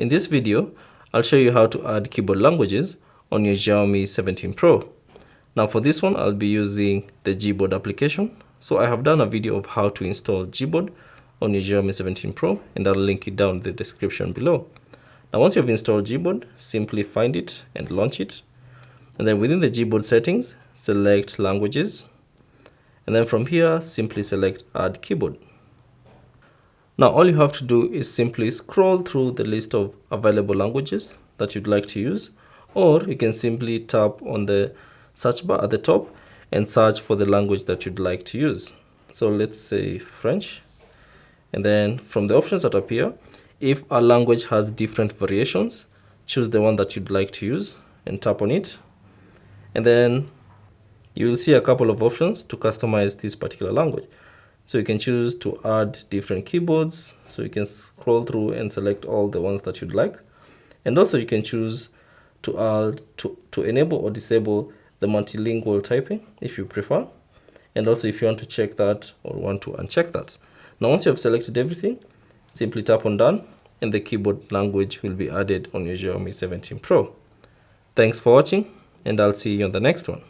In this video, I'll show you how to add keyboard languages on your Xiaomi 17 Pro. Now for this one, I'll be using the Gboard application. So I have done a video of how to install Gboard on your Xiaomi 17 Pro, and I'll link it down in the description below. Now once you've installed Gboard, simply find it and launch it. And then within the Gboard settings, select languages. And then from here, simply select add keyboard. Now all you have to do is simply scroll through the list of available languages that you'd like to use, or you can simply tap on the search bar at the top and search for the language that you'd like to use. So let's say French. And then from the options that appear, if a language has different variations, choose the one that you'd like to use and tap on it. And then you will see a couple of options to customize this particular language. So you can choose to add different keyboards. So you can scroll through and select all the ones that you'd like. And also you can choose to add to enable or disable the multilingual typing if you prefer. And also if you want to check that or want to uncheck that. Now once you have selected everything, simply tap on done and the keyboard language will be added on your Xiaomi 17 Pro. Thanks for watching, and I'll see you on the next one.